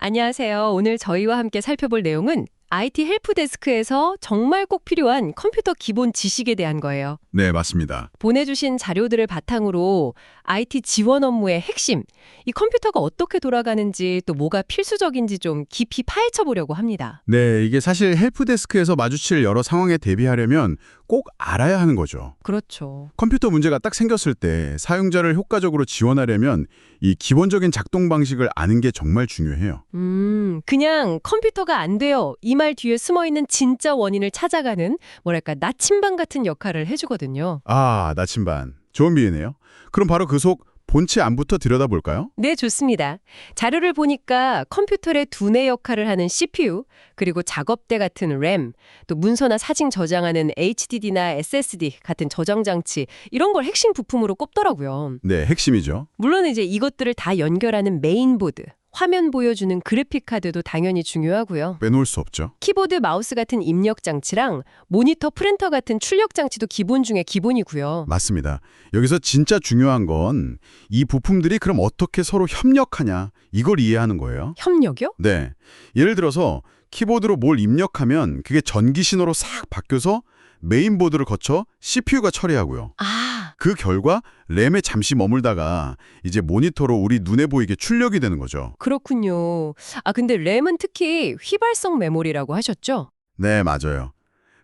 안녕하세요. 오늘 저희와 함께 살펴볼 내용은 IT 헬프데스크에서 정말 꼭 필요한 컴퓨터 기본 지식에 대한 거예요. 네, 맞습니다. 보내주신 자료들을 바탕으로 IT 지원 업무의 핵심, 이 컴퓨터가 어떻게 돌아가는지 또 뭐가 필수적인지 좀 깊이 파헤쳐 보려고 합니다. 네, 이게 사실 헬프데스크에서 마주칠 여러 상황에 대비하려면 꼭 알아야 하는 거죠. 그렇죠. 컴퓨터 문제가 딱 생겼을 때 사용자를 효과적으로 지원하려면 이 기본적인 작동 방식을 아는 게 정말 중요해요. 그냥 컴퓨터가 안 돼요. 이 말 뒤에 숨어 있는 진짜 원인을 찾아가는 뭐랄까 나침반 같은 역할을 해주거든요. 아, 나침반. 좋은 비유네요. 그럼 바로 그 속 본체 안부터 들여다볼까요? 네, 좋습니다. 자료를 보니까 컴퓨터의 두뇌 역할을 하는 CPU, 그리고 작업대 같은 램, 또 문서나 사진 저장하는 HDD나 SSD 같은 저장 장치, 이런 걸 핵심 부품으로 꼽더라고요. 네, 핵심이죠. 물론 이제 이것들을 다 연결하는 메인보드, 화면 보여주는 그래픽 카드도 당연히 중요하고요. 빼놓을 수 없죠. 키보드, 마우스 같은 입력 장치랑 모니터, 프린터 같은 출력 장치도 기본 중에 기본이고요. 맞습니다. 여기서 진짜 중요한 건 이 부품들이 그럼 어떻게 서로 협력하냐, 이걸 이해하는 거예요. 협력이요? 네. 예를 들어서 키보드로 뭘 입력하면 그게 전기 신호로 싹 바뀌어서 메인보드를 거쳐 CPU가 처리하고요. 아, 그 결과 램에 잠시 머물다가 이제 모니터로 우리 눈에 보이게 출력이 되는 거죠. 그렇군요. 아, 근데 램은 특히 휘발성 메모리라고 하셨죠? 네, 맞아요.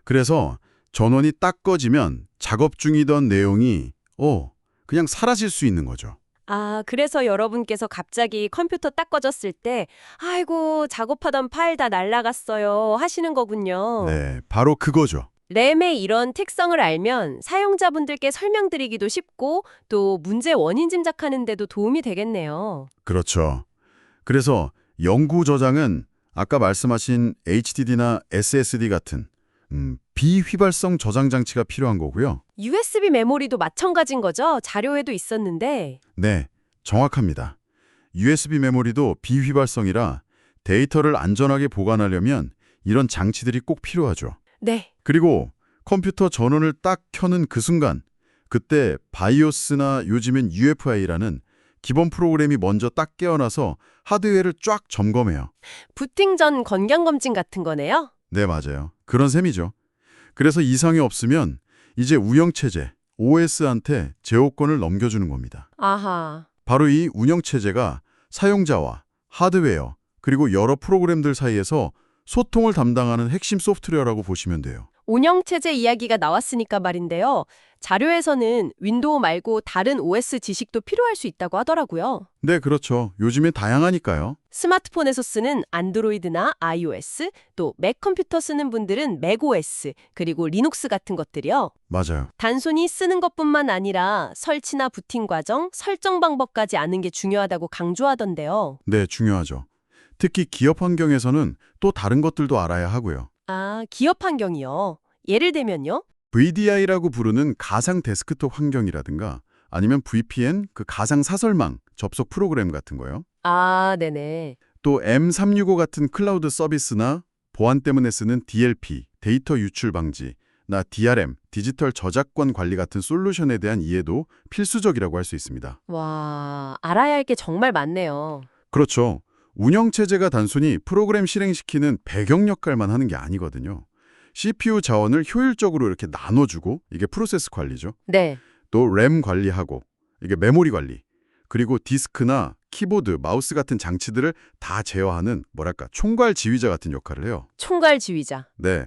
그래서 전원이 딱 꺼지면 작업 중이던 내용이 그냥 사라질 수 있는 거죠. 아, 그래서 여러분께서 갑자기 컴퓨터 딱 꺼졌을 때 아이고, 작업하던 파일 다 날라갔어요 하시는 거군요. 네, 바로 그거죠. 램의 이런 특성을 알면 사용자분들께 설명드리기도 쉽고 또 문제 원인 짐작하는 데도 도움이 되겠네요. 그렇죠. 그래서 영구 저장은 아까 말씀하신 HDD나 SSD 같은 비휘발성 저장 장치가 필요한 거고요. USB 메모리도 마찬가지인 거죠? 자료에도 있었는데. 네, 정확합니다. USB 메모리도 비휘발성이라 데이터를 안전하게 보관하려면 이런 장치들이 꼭 필요하죠. 네. 그리고 컴퓨터 전원을 딱 켜는 그 순간, 그때 바이오스나 요즘엔 UFI라는 기본 프로그램이 먼저 딱 깨어나서 하드웨어를 쫙 점검해요. 부팅 전 건강검진 같은 거네요? 네, 맞아요. 그런 셈이죠. 그래서 이상이 없으면 이제 운영체제, OS한테 제어권을 넘겨주는 겁니다. 아하. 바로 이 운영체제가 사용자와 하드웨어, 그리고 여러 프로그램들 사이에서 소통을 담당하는 핵심 소프트웨어라고 보시면 돼요. 운영체제 이야기가 나왔으니까 말인데요. 자료에서는 윈도우 말고 다른 OS 지식도 필요할 수 있다고 하더라고요. 네, 그렇죠. 요즘엔 다양하니까요. 스마트폰에서 쓰는 안드로이드나 iOS, 또 맥 컴퓨터 쓰는 분들은 맥OS, 그리고 리눅스 같은 것들이요. 맞아요. 단순히 쓰는 것뿐만 아니라 설치나 부팅 과정, 설정 방법까지 아는 게 중요하다고 강조하던데요. 네, 중요하죠. 특히 기업 환경에서는 또 다른 것들도 알아야 하고요. 아, 기업 환경이요. 예를 들면요? VDI라고 부르는 가상 데스크톱 환경이라든가 아니면 VPN, 그 가상 사설망 접속 프로그램 같은 거요. 아, 네네. 또 M365 같은 클라우드 서비스나 보안 때문에 쓰는 DLP, 데이터 유출 방지, 나 DRM, 디지털 저작권 관리 같은 솔루션에 대한 이해도 필수적이라고 할 수 있습니다. 와, 알아야 할 게 정말 많네요. 그렇죠. 운영체제가 단순히 프로그램 실행시키는 배경 역할만 하는 게 아니거든요. CPU 자원을 효율적으로 이렇게 나눠주고, 이게 프로세스 관리죠. 네. 또 램 관리하고, 이게 메모리 관리, 그리고 디스크나 키보드, 마우스 같은 장치들을 다 제어하는 뭐랄까 총괄 지휘자 같은 역할을 해요. 총괄 지휘자. 네,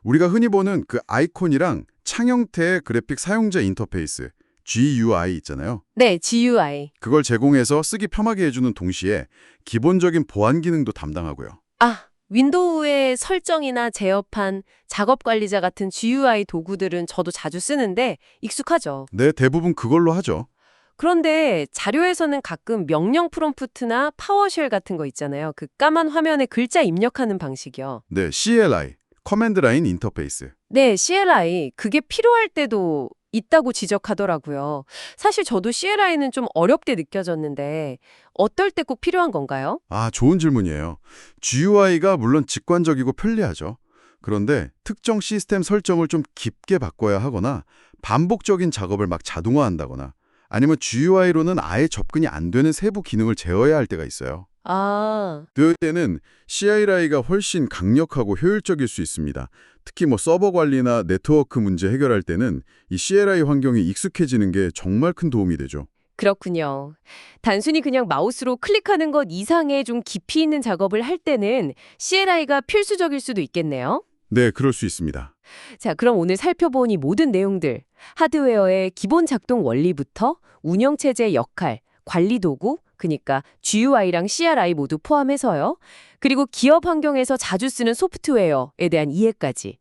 우리가 흔히 보는 그 아이콘이랑 창 형태의 그래픽 사용자 인터페이스, GUI 있잖아요. 네, GUI. 그걸 제공해서 쓰기 편하게 해주는 동시에 기본적인 보안 기능도 담당하고요. 아, 윈도우의 설정이나 제어판, 작업 관리자 같은 GUI 도구들은 저도 자주 쓰는데 익숙하죠. 네, 대부분 그걸로 하죠. 그런데 자료에서는 가끔 명령 프롬프트나 파워쉘 같은 거 있잖아요. 그 까만 화면에 글자 입력하는 방식이요. 네, CLI, 커맨드 라인 인터페이스. 네, CLI. 그게 필요할 때도 있다고 지적하더라고요. 사실 저도 CLI는 좀 어렵게 느껴졌는데 어떨 때 꼭 필요한 건가요? 아, 좋은 질문이에요. GUI가 물론 직관적이고 편리하죠. 그런데 특정 시스템 설정을 좀 깊게 바꿔야 하거나 반복적인 작업을 막 자동화한다거나 아니면 GUI로는 아예 접근이 안 되는 세부 기능을 제어해야 할 때가 있어요. 아, 이럴 때는 CLI가 훨씬 강력하고 효율적일 수 있습니다. 특히 서버 관리나 네트워크 문제 해결할 때는 이 CLI 환경에 익숙해지는 게 정말 큰 도움이 되죠. 그렇군요. 단순히 그냥 마우스로 클릭하는 것 이상의 좀 깊이 있는 작업을 할 때는 CLI가 필수적일 수도 있겠네요. 네, 그럴 수 있습니다. 자, 그럼 오늘 살펴본 이 모든 내용들, 하드웨어의 기본 작동 원리부터 운영체제의 역할, 관리 도구, 그러니까 GUI랑 CRI 모두 포함해서요. 그리고 기업 환경에서 자주 쓰는 소프트웨어에 대한 이해까지.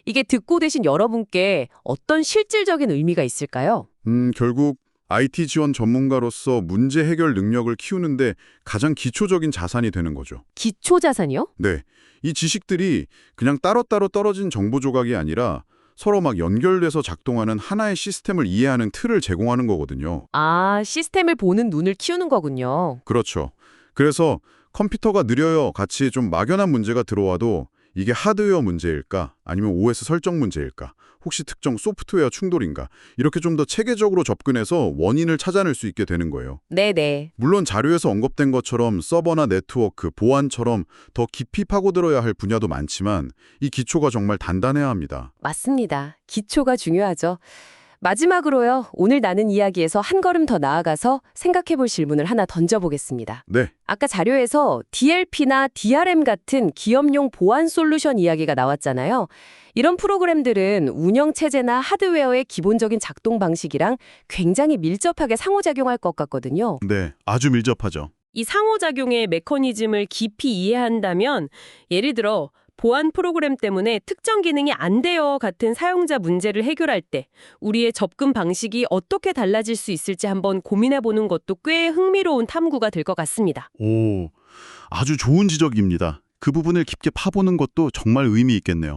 이게 듣고 계신 여러분께 어떤 실질적인 의미가 있을까요? 결국 IT 지원 전문가로서 문제 해결 능력을 키우는데 가장 기초적인 자산이 되는 거죠. 기초 자산이요? 네, 이 지식들이 그냥 따로따로 떨어진 정보 조각이 아니라 서로 막 연결돼서 작동하는 하나의 시스템을 이해하는 틀을 제공하는 거거든요. 아, 시스템을 보는 눈을 키우는 거군요. 그렇죠. 그래서 컴퓨터가 느려요 같이 좀 막연한 문제가 들어와도 이게 하드웨어 문제일까? 아니면 OS 설정 문제일까? 혹시 특정 소프트웨어 충돌인가? 이렇게 좀 더 체계적으로 접근해서 원인을 찾아낼 수 있게 되는 거예요. 네네. 물론 자료에서 언급된 것처럼 서버나 네트워크, 보안처럼 더 깊이 파고들어야 할 분야도 많지만 이 기초가 정말 단단해야 합니다. 맞습니다. 기초가 중요하죠. 마지막으로요. 오늘 나눈 이야기에서 한 걸음 더 나아가서 생각해 볼 질문을 하나 던져보겠습니다. 네, 아까 자료에서 DLP나 DRM 같은 기업용 보안 솔루션 이야기가 나왔잖아요. 이런 프로그램들은 운영체제나 하드웨어의 기본적인 작동 방식이랑 굉장히 밀접하게 상호작용할 것 같거든요. 네, 아주 밀접하죠. 이 상호작용의 메커니즘을 깊이 이해한다면 예를 들어 보안 프로그램 때문에 특정 기능이 안 돼요 같은 사용자 문제를 해결할 때 우리의 접근 방식이 어떻게 달라질 수 있을지 한번 고민해보는 것도 꽤 흥미로운 탐구가 될 것 같습니다. 오, 아주 좋은 지적입니다. 그 부분을 깊게 파보는 것도 정말 의미 있겠네요.